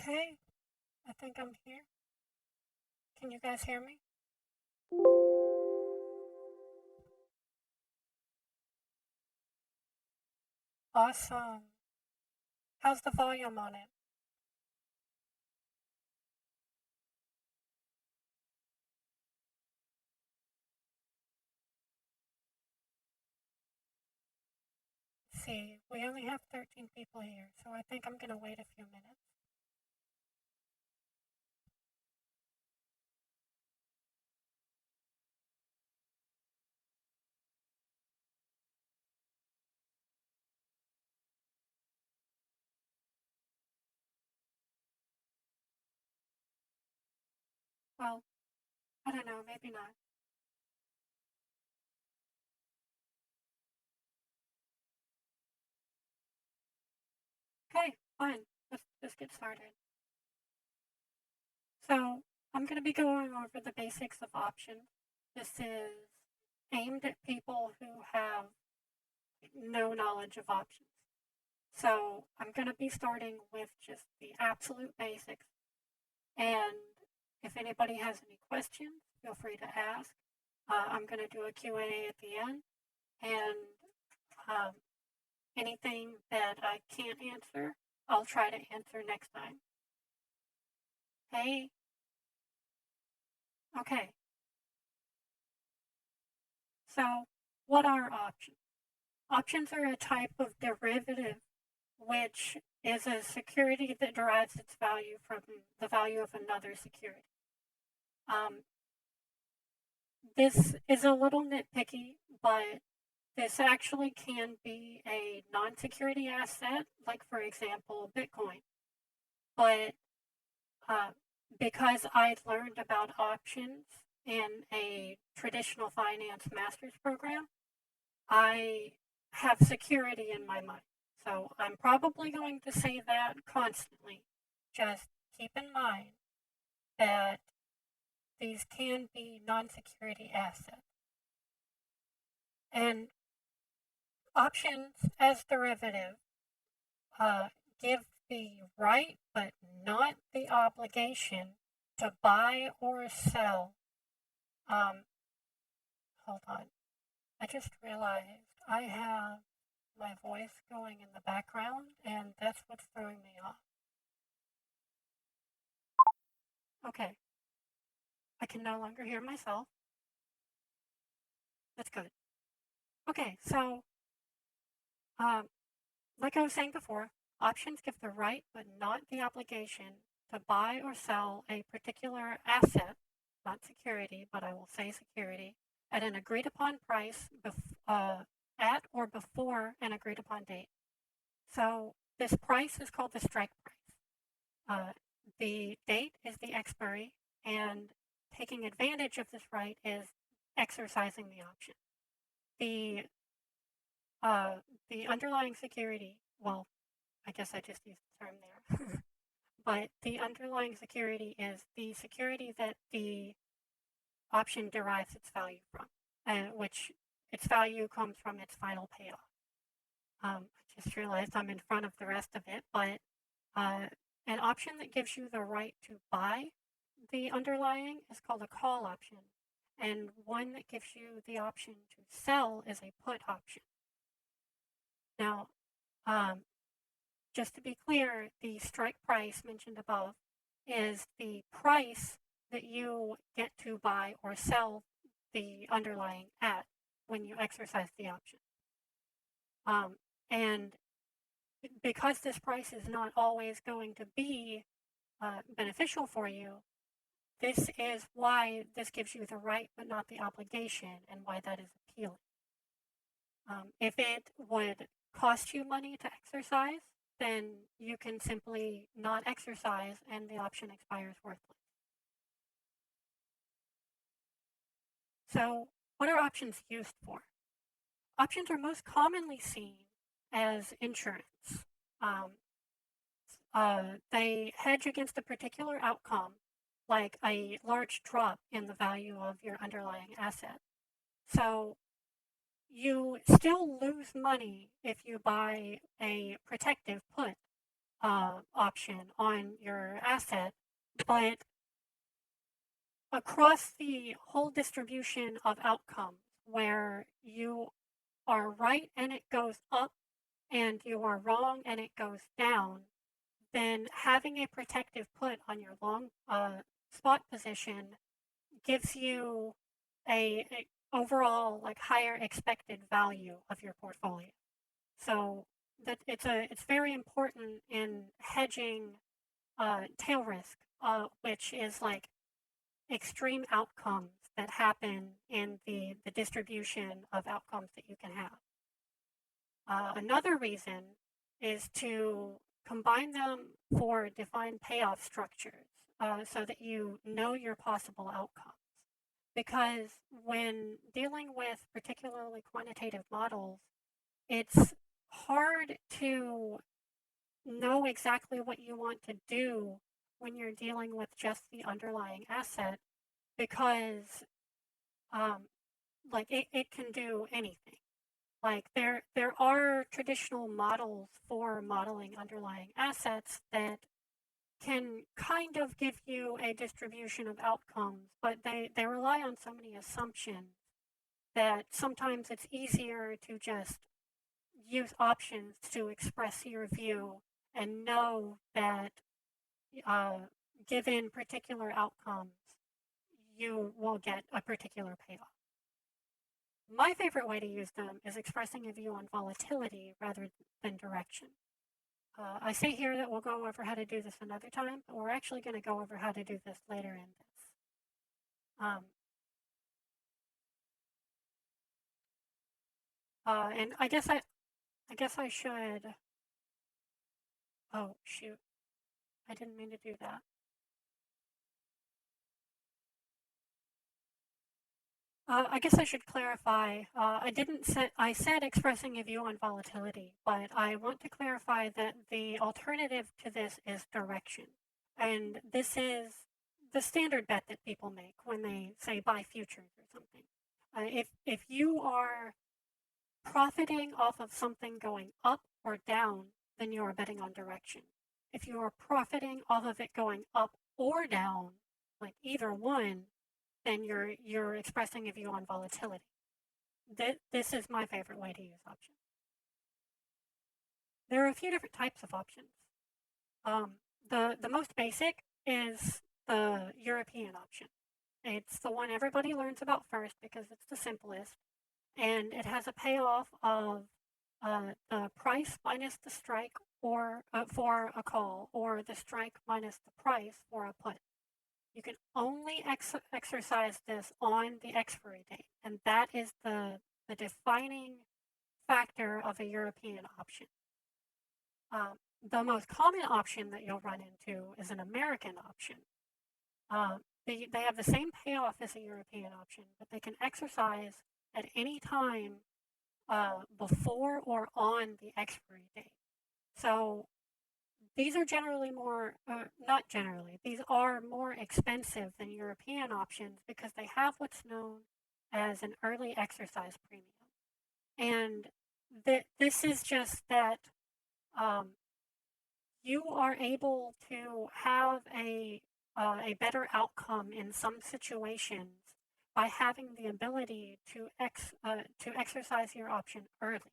Okay, I think I'm here. Can you guys hear me? Awesome. How's the volume on it? See, we only have 13 people here, so I think I'm gonna wait a few minutes. Well, I don't know, maybe not. Okay, fine. Let's get started. So, I'm gonna be going over the basics of options. This is aimed at people who have no knowledge of options. So, I'm gonna be starting with just the absolute basics. And if anybody has any questions, feel free to ask. I'm going to do a Q&A at the end. And um, anything that I can't answer, I'll try to answer next time. Hey, okay. So, what are options? Options are a type of derivative which is a security that derives its value from the value of another security. Um, this is a little nitpicky, but this actually can be a non-security asset, like for example, Bitcoin. But uh, because I learned about options in a traditional finance master's program, I have security in my mind. So I'm probably going to say that constantly. Just keep in mind that these can be non-security assets. And options as derivative give the right but not the obligation to buy or sell. Um, Hold on. I just realized I have my voice going in the background, and that's what's throwing me off. Okay, I can no longer hear myself. That's good. Okay, so um, like I was saying before, options give the right but not the obligation to buy or sell a particular asset, not security, but I will say security, at an agreed upon price at or before an agreed upon date. So this price is called the strike price. The date is the expiry, and taking advantage of this right is exercising the option. The uh, the underlying security, well, I guess I just used the term there, but the underlying security is the security that the option derives its value from, which its value comes from its final payoff. I just realized I'm in front of the rest of it, but uh, an option that gives you the right to buy the underlying is called a call option, and one that gives you the option to sell is a put option. Now, um, just to be clear, the strike price mentioned above is the price that you get to buy or sell the underlying at when you exercise the option. And because this price is not always going to be beneficial for you, this is why this gives you the right but not the obligation, and why that is appealing. If it would cost you money to exercise, then you can simply not exercise and the option expires worthless. So, what are options used for? Options are most commonly seen as insurance. Um, they hedge against a particular outcome, like a large drop in the value of your underlying asset. So you still lose money if you buy a protective put, option on your asset, but across the whole distribution of outcomes where you are right and it goes up and you are wrong and it goes down, then having a protective put on your long spot position gives you a overall like higher expected value of your portfolio. So that it's very important in hedging tail risk, which is like extreme outcomes that happen in the distribution of outcomes that you can have. Another reason is to combine them for defined payoff structures so that you know your possible outcomes. Because when dealing with particularly quantitative models, it's hard to know exactly what you want to do when you're dealing with just the underlying asset because um, like it can do anything. Like there are traditional models for modeling underlying assets that can kind of give you a distribution of outcomes, but they rely on so many assumptions that sometimes it's easier to just use options to express your view and know that uh, given particular outcomes, you will get a particular payoff. My favorite way to use them is expressing a view on volatility rather than direction. I say here that we'll go over how to do this another time, but we're actually going to go over how to do this later in this. Um, and I guess I should. Oh shoot! I didn't mean to do that. I guess I should clarify. I didn't say I said expressing a view on volatility, but I want to clarify that the alternative to this is direction, and this is the standard bet that people make when they say buy futures or something. If you are profiting off of something going up or down, then you are betting on direction. If you are profiting off of it going up or down, like either one, then you're expressing a view on volatility. This is my favorite way to use options. There are a few different types of options. The most basic is the European option. It's the one everybody learns about first because it's the simplest, and it has a payoff of the price minus the strike or for a call, or the strike minus the price for a put. You can only exercise this on the expiry date, and that is the defining factor of a European option. The most common option that you'll run into is an American option. They have the same payoff as a European option, but they can exercise at any time before or on the expiry date. So these are generally more, not generally, these are more expensive than European options because they have what's known as an early exercise premium. And this is just that um, you are able to have a better outcome in some situations by having the ability to exercise your option early.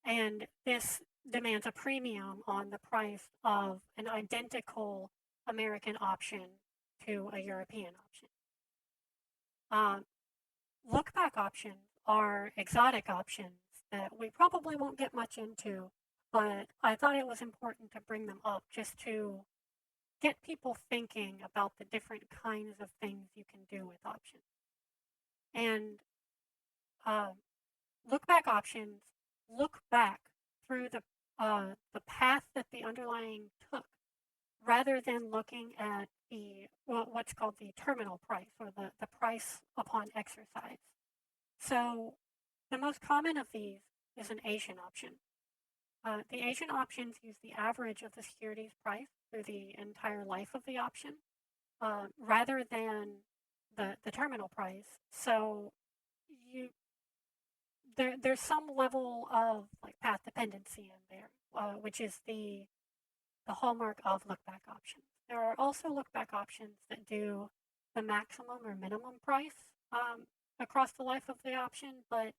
And this demands a premium on the price of an identical American option to a European option. Um, look back options are exotic options that we probably won't get much into, but I thought it was important to bring them up just to get people thinking about the different kinds of things you can do with options. And um, look back options look back through the path that the underlying took rather than looking at what's called the terminal price or the price upon exercise. So the most common of these is an Asian option. The Asian options use the average of the security's price through the entire life of the option rather than the terminal price. So you there's some level of like path dependency in there, which is the hallmark of look-back options. There are also look-back options that do the maximum or minimum price across the life of the option, but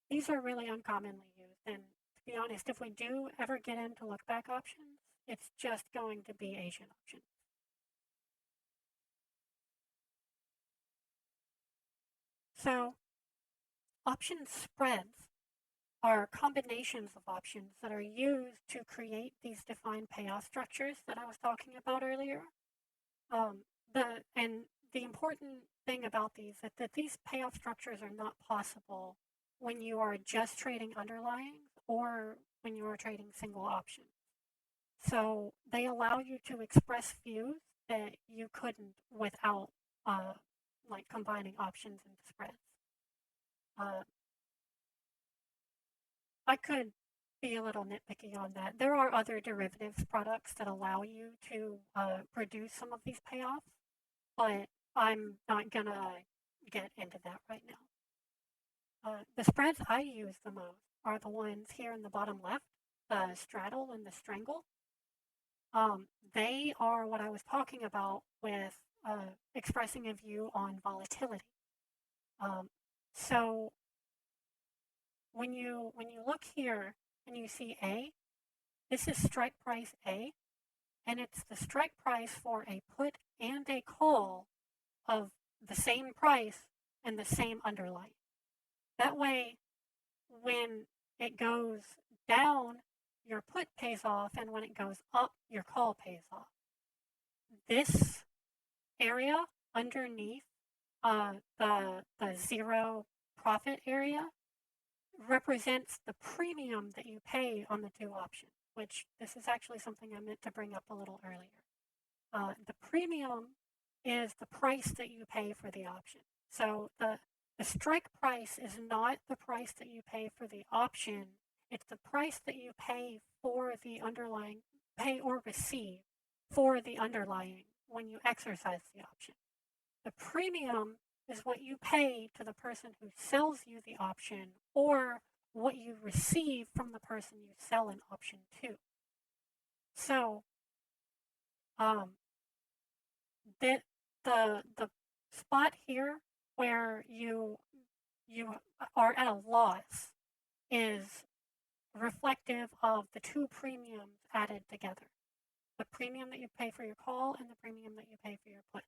these are really uncommonly used. And to be honest, if we do ever get into look-back options, it's just going to be Asian options. So option spreads are combinations of options that are used to create these defined payoff structures that I was talking about earlier. Um, the important thing about these is that these payoff structures are not possible when you are just trading underlyings or when you are trading single options. So they allow you to express views that you couldn't without uh, like combining options into spreads. Uh, I could be a little nitpicky on that. There are other derivatives products that allow you to produce some of these payoffs, but I'm not gonna get into that right now. The spreads I use the most are the ones here in the bottom left, the straddle and the strangle. They are what I was talking about with expressing a view on volatility. Um, so when you look here and you see A, this is strike price A, and it's the strike price for a put and a call of the same price and the same underlying. That way, when it goes down, your put pays off, and when it goes up, your call pays off. This area underneath the zero profit area represents the premium that you pay on the two options, which this is actually something I meant to bring up a little earlier. The premium is the price that you pay for the option. So the strike price is not the price that you pay for the option, it's the price that you pay for the underlying, pay or receive for the underlying when you exercise the option. The premium is what you pay to the person who sells you the option or what you receive from the person you sell an option to. So, um, the the spot here where you are at a loss is reflective of the two premiums added together. The premium that you pay for your call and the premium that you pay for your put.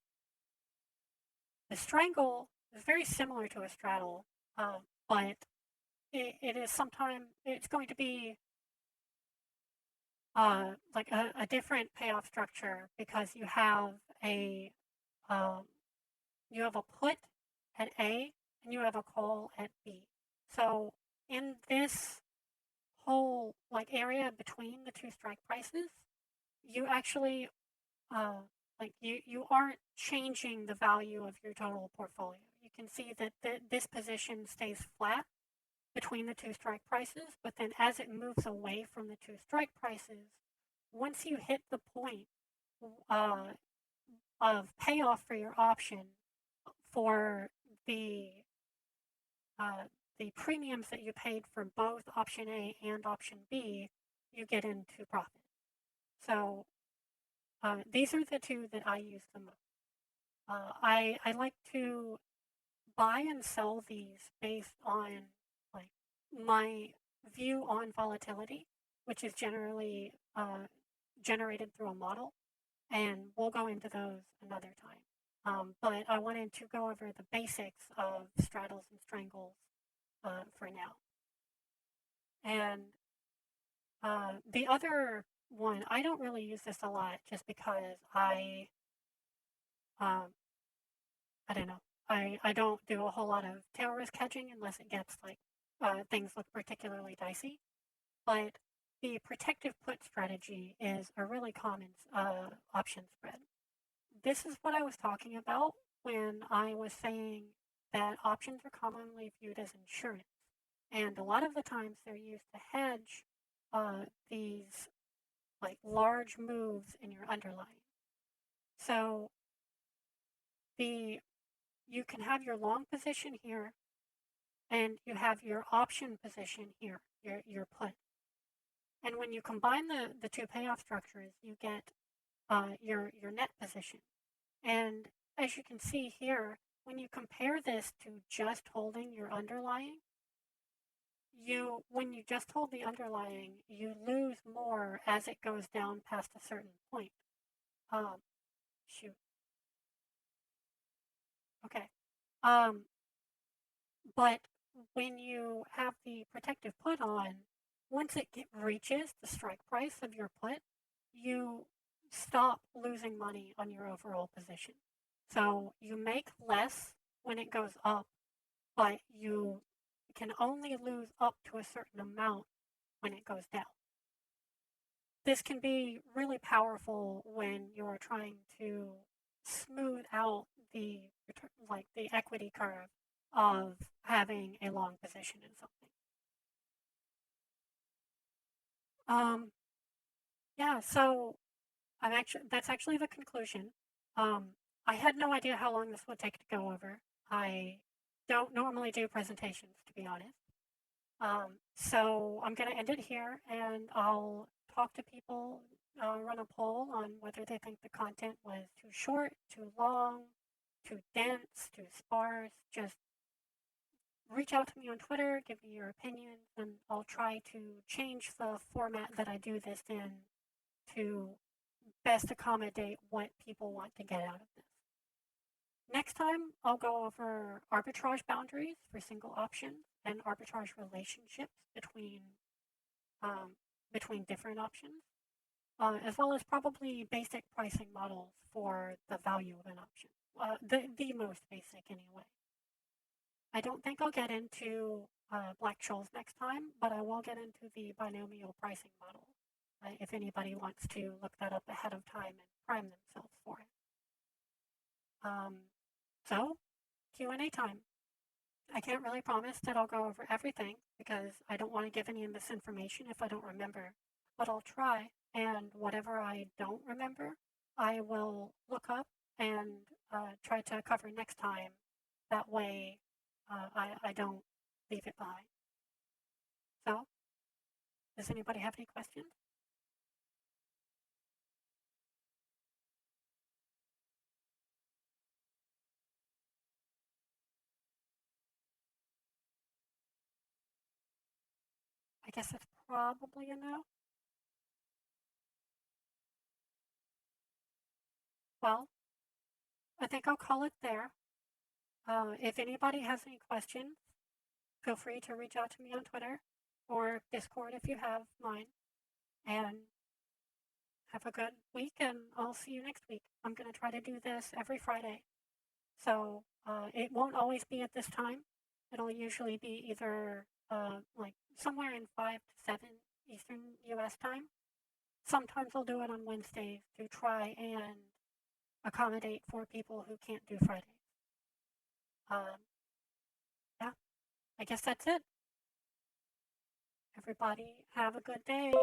The strangle is very similar to a straddle, but it is sometimes it's going to be like a different payoff structure because um, you have a put at A and you have a call at B. So in this whole like area between the two strike prices, you actually uh, you aren't changing the value of your total portfolio. You can see that this position stays flat between the two strike prices, but then as it moves away from the two strike prices, once you hit the point uh, of payoff for your option for the uh, the premiums that you paid for both option A and option B, you get into profit. So these are the two that I use the most. I like to buy and sell these based on like my view on volatility, which is generally generated through a model, and we'll go into those another time. But I wanted to go over the basics of straddles and strangles for now. And the other one, I don't really use this a lot just because um, I don't know. I don't do a whole lot of tail risk hedging unless it gets like things look particularly dicey. But the protective put strategy is a really common option spread. This is what I was talking about when I was saying that options are commonly viewed as insurance. And a lot of the times they're used to hedge these like large moves in your underlying. So the you can have your long position here and you have your option position here, your put. And when you combine the two payoff structures, you get your net position. And as you can see here, when you compare this to just holding your underlying, when you just hold the underlying, you lose more as it goes down past a certain point. Um, shoot. Okay. Um, but when you have the protective put on, once reaches the strike price of your put, you stop losing money on your overall position. So you make less when it goes up, but you can only lose up to a certain amount when it goes down. This can be really powerful when you're trying to smooth out the the equity curve of having a long position in something. Um, yeah, so that's actually the conclusion. Um, I had no idea how long this would take to go over. I don't normally do presentations, to be honest. So I'm going to end it here, and I'll talk to people, run a poll on whether they think the content was too short, too long, too dense, too sparse. Just reach out to me on Twitter, give me your opinions, and I'll try to change the format that I do this in to best accommodate what people want to get out of this. Next time, I'll go over arbitrage boundaries for single options and arbitrage relationships um, between different options, as well as probably basic pricing models for the value of an option. The most basic, anyway. I don't think I'll get into Black-Scholes next time, but I will get into the binomial pricing model if anybody wants to look that up ahead of time and prime themselves for it. So, Q&A time. I can't really promise that I'll go over everything because I don't want to give any misinformation if I don't remember, but I'll try. And whatever I don't remember, I will look up and try to cover next time. That way, I don't leave it behind. So, does anybody have any questions? I guess it's probably a no. Well, I think I'll call it there. If anybody has any questions, feel free to reach out to me on Twitter or Discord if you have mine. And have a good week, and I'll see you next week. I'm going to try to do this every Friday. So it won't always be at this time. It'll usually be either like somewhere in 5 to 7 Eastern US time. Sometimes I'll do it on Wednesdays to try and accommodate for people who can't do Fridays. Um, yeah, I guess that's it. Everybody have a good day.